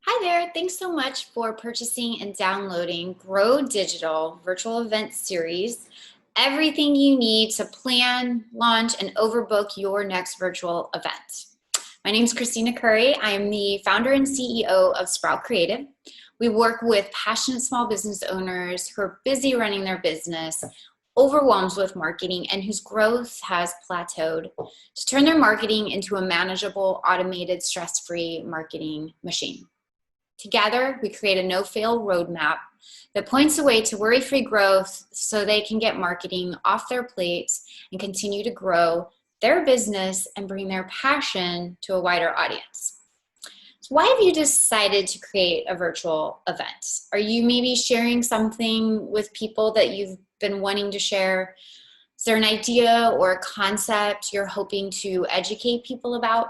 Hi there, thanks so much for purchasing and downloading Grow Digital Virtual Event Series. Everything you need to plan, launch, and overbook your next virtual event. My name is Christina Curry. I am the founder and CEO of Sprout Creative. We work with passionate small business owners who are busy running their business, overwhelmed with marketing, and whose growth has plateaued to turn their marketing into a manageable, automated, stress-free marketing machine. Together, we create a no-fail roadmap that points the way to worry-free growth so they can get marketing off their plates and continue to grow their business and bring their passion to a wider audience. So why have you decided to create a virtual event? Are you maybe sharing something with people that you've been wanting to share? Is there an idea or a concept you're hoping to educate people about?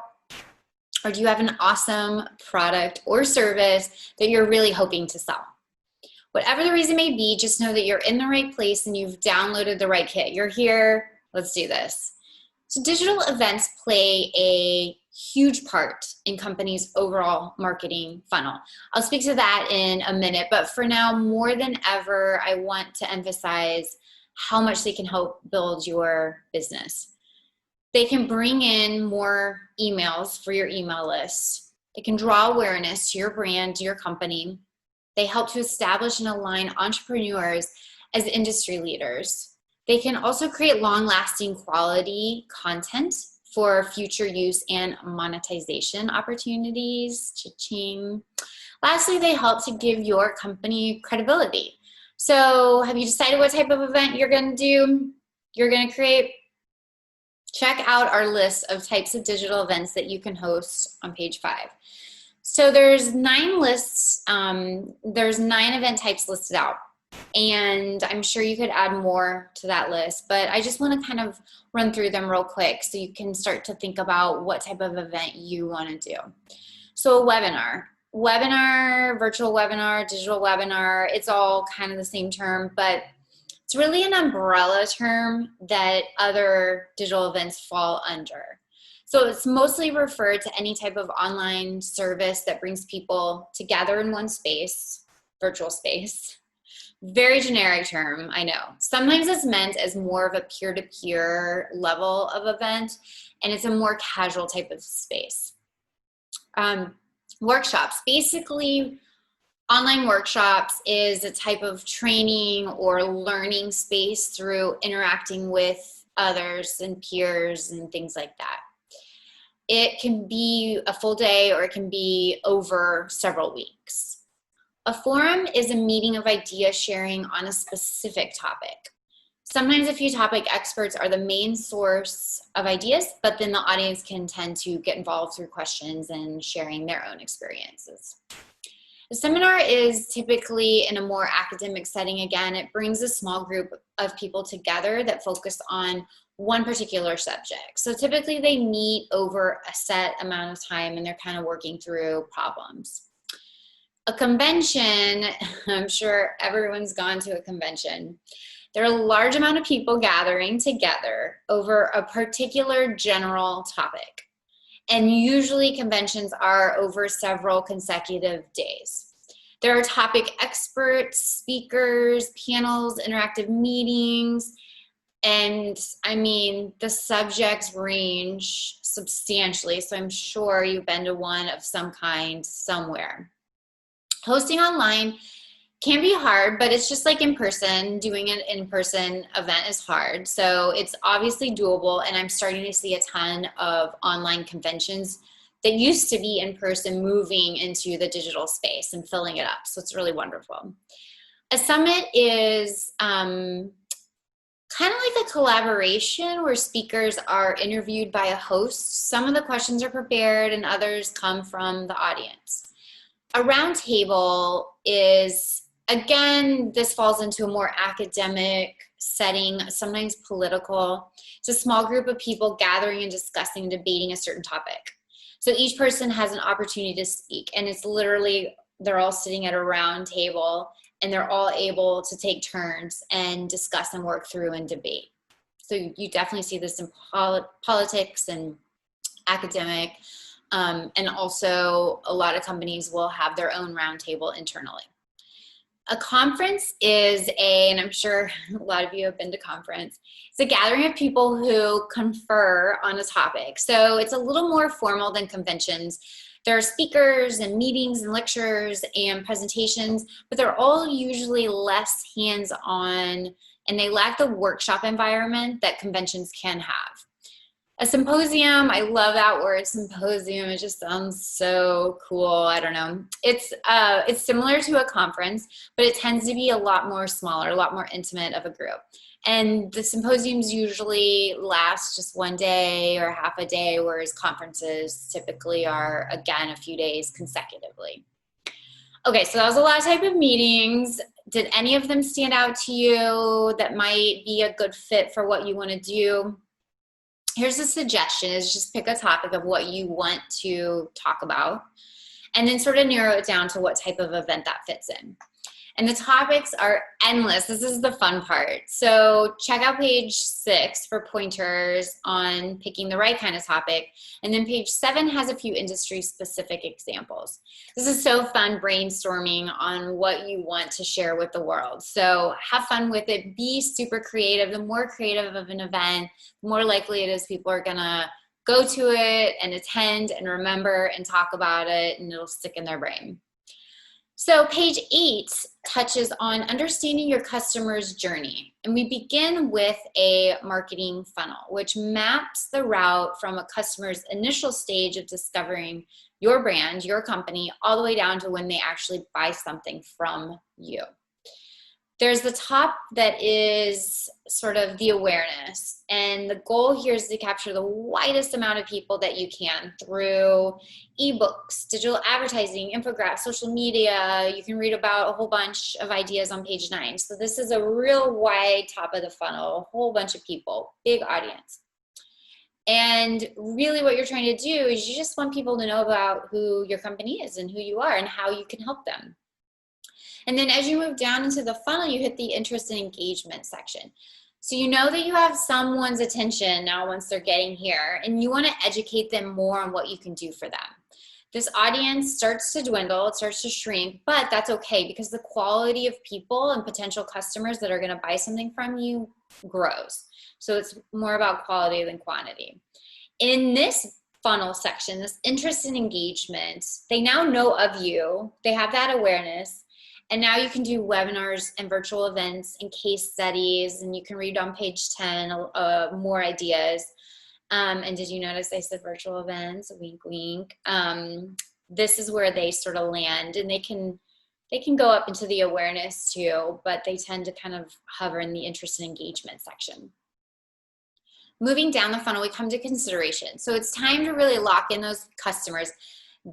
Or do you have an awesome product or service that you're really hoping to sell? Whatever the reason may be, just know that you're in the right place and you've downloaded the right kit. You're here, let's do this. So digital events play a huge part in companies' overall marketing funnel. I'll speak to that in a minute, but for now, more than ever, I want to emphasize how much they can help build your business. They can bring in more emails for your email list. They can draw awareness to your brand, to your company. They help to establish and align entrepreneurs as industry leaders. They can also create long-lasting quality content for future use and monetization opportunities. Cha-ching. Lastly, they help to give your company credibility. So have you decided what type of event you're going to do? You're going to create? Check out our list of types of digital events that you can host on page 5. So there's 9 lists, there's 9 event types listed out, and I'm sure you could add more to that list, but I just want to kind of run through them real quick so you can start to think about what type of event you want to do. So a webinar, virtual webinar, digital webinar, it's all kind of the same term, but it's really an umbrella term that other digital events fall under. So it's mostly referred to any type of online service that brings people together in one space, virtual space. Very generic term, I know. Sometimes it's meant as more of a peer-to-peer level of event, and it's a more casual type of space. Workshops, basically, online workshops is a type of training or learning space through interacting with others and peers and things like that. It can be a full day or it can be over several weeks. A forum is a meeting of idea sharing on a specific topic. Sometimes a few topic experts are the main source of ideas, but then the audience can tend to get involved through questions and sharing their own experiences. A seminar is typically in a more academic setting. Again, it brings a small group of people together that focus on one particular subject. So typically they meet over a set amount of time and they're kind of working through problems. A convention, I'm sure everyone's gone to a convention. There are a large amount of people gathering together over a particular general topic. And usually conventions are over several consecutive days. There are topic experts, speakers, panels, interactive meetings, and I mean, the subjects range substantially, so I'm sure you've been to one of some kind somewhere. Hosting online can be hard, but it's just like in person. Doing an in-person event is hard. So it's obviously doable, and I'm starting to see a ton of online conventions that used to be in person moving into the digital space and filling it up. So it's really wonderful. A summit is kind of like a collaboration where speakers are interviewed by a host. Some of the questions are prepared and others come from the audience. A roundtable is, again, this falls into a more academic setting, sometimes political. It's a small group of people gathering and discussing and debating a certain topic. So each person has an opportunity to speak, and it's literally, they're all sitting at a round table and they're all able to take turns and discuss and work through and debate. So you definitely see this in politics and academic And also a lot of companies will have their own roundtable internally. A conference is and I'm sure a lot of you have been to conference, it's a gathering of people who confer on a topic. So it's a little more formal than conventions. There are speakers and meetings and lectures and presentations, but they're all usually less hands-on and they lack the workshop environment that conventions can have. A symposium, I love that word, symposium. It just sounds so cool. I don't know. It's similar to a conference, but it tends to be a lot more smaller, a lot more intimate of a group. And the symposiums usually last just one day or half a day, whereas conferences typically are, again, a few days consecutively. Okay, so that was a lot of type of meetings. Did any of them stand out to you that might be a good fit for what you want to do? Here's a suggestion is just pick a topic of what you want to talk about and then sort of narrow it down to what type of event that fits in. And the topics are endless. This is the fun part. So check out page 6 for pointers on picking the right kind of topic. And then page 7 has a few industry specific examples. This is so fun brainstorming on what you want to share with the world. So have fun with it. Be super creative. The more creative of an event, the more likely it is people are gonna go to it and attend and remember and talk about it, and it'll stick in their brain. So page 8 touches on understanding your customer's journey. And we begin with a marketing funnel, which maps the route from a customer's initial stage of discovering your brand, your company, all the way down to when they actually buy something from you. There's the top that is sort of the awareness. And the goal here is to capture the widest amount of people that you can through ebooks, digital advertising, infographics, social media. You can read about a whole bunch of ideas on page 9. So this is a real wide top of the funnel, a whole bunch of people, big audience. And really what you're trying to do is you just want people to know about who your company is and who you are and how you can help them. And then as you move down into the funnel, you hit the interest and engagement section. So you know that you have someone's attention now once they're getting here, and you want to educate them more on what you can do for them. This audience starts to dwindle, it starts to shrink, but that's okay because the quality of people and potential customers that are going to buy something from you grows. So it's more about quality than quantity. In this funnel section, this interest and engagement, they now know of you, they have that awareness. And now you can do webinars and virtual events and case studies, and you can read on page 10 more ideas. And did you notice I said virtual events? Wink, wink. This is where they sort of land, and they can go up into the awareness too, but they tend to kind of hover in the interest and engagement section. Moving down the funnel, we come to consideration. So it's time to really lock in those customers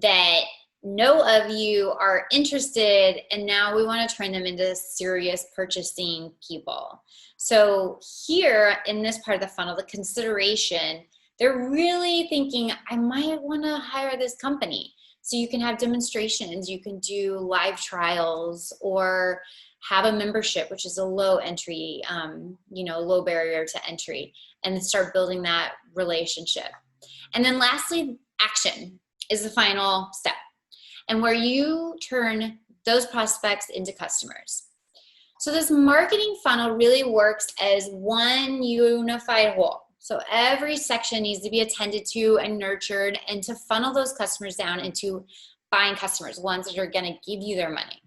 that know of you, are interested, and now we want to turn them into serious purchasing people. So here in this part of the funnel, the consideration, they're really thinking, I might want to hire this company. So you can have demonstrations, you can do live trials, or have a membership, which is a low entry, low barrier to entry, and start building that relationship. And then lastly, action is the final step, and where you turn those prospects into customers. So this marketing funnel really works as one unified whole. So every section needs to be attended to and nurtured, and to funnel those customers down into buying customers, ones that are going to give you their money.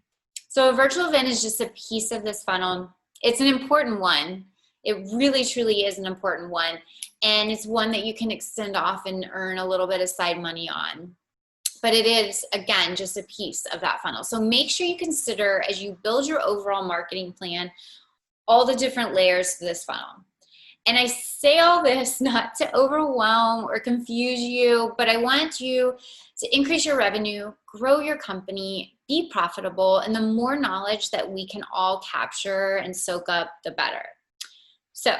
So a virtual event is just a piece of this funnel. It's an important one. It really, truly is an important one. And it's one that you can extend off and earn a little bit of side money on. But it is, again, just a piece of that funnel. So make sure you consider, as you build your overall marketing plan, all the different layers to this funnel. And I say all this not to overwhelm or confuse you, but I want you to increase your revenue, grow your company, be profitable, and the more knowledge that we can all capture and soak up, the better. So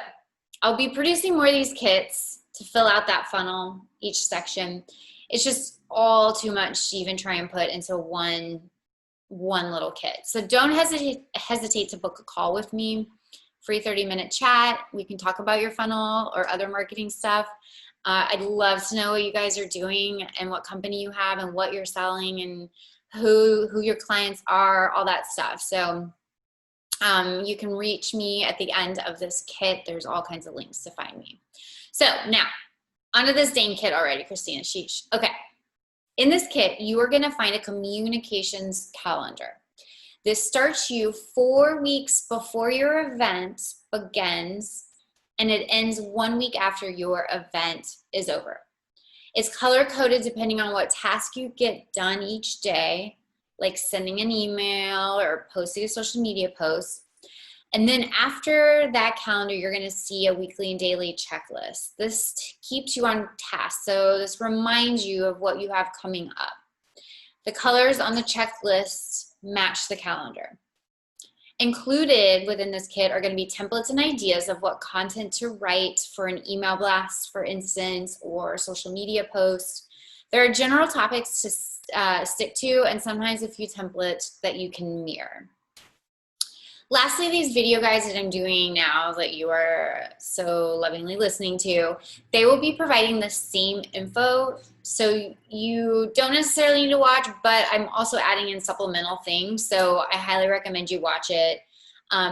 I'll be producing more of these kits to fill out that funnel, each section. It's just all too much to even try and put into one little kit. So don't hesitate to book a call with me. Free 30-minute chat. We can talk about your funnel or other marketing stuff. I'd love to know what you guys are doing and what company you have and what you're selling and who your clients are, all that stuff. So you can reach me at the end of this kit. There's all kinds of links to find me. So now, onto this dang kit already, Christina. Sheesh. Okay. In this kit, you are going to find a communications calendar. This starts you 4 weeks before your event begins, and it ends 1 week after your event is over. It's color-coded depending on what task you get done each day, like sending an email or posting a social media post. And then after that calendar, you're going to see a weekly and daily checklist. This keeps you on task. So this reminds you of what you have coming up. The colors on the checklist match the calendar. Included within this kit are going to be templates and ideas of what content to write for an email blast, for instance, or social media post. There are general topics to stick to and sometimes a few templates that you can mirror. Lastly, these video guides that I'm doing now that you are so lovingly listening to, they will be providing the same info. So you don't necessarily need to watch, but I'm also adding in supplemental things. So I highly recommend you watch it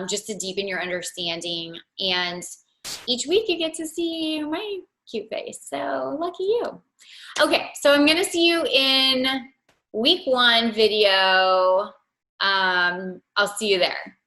just to deepen your understanding. And each week you get to see my cute face. So lucky you. Okay, so I'm going to see you in week 1 video. I'll see you there.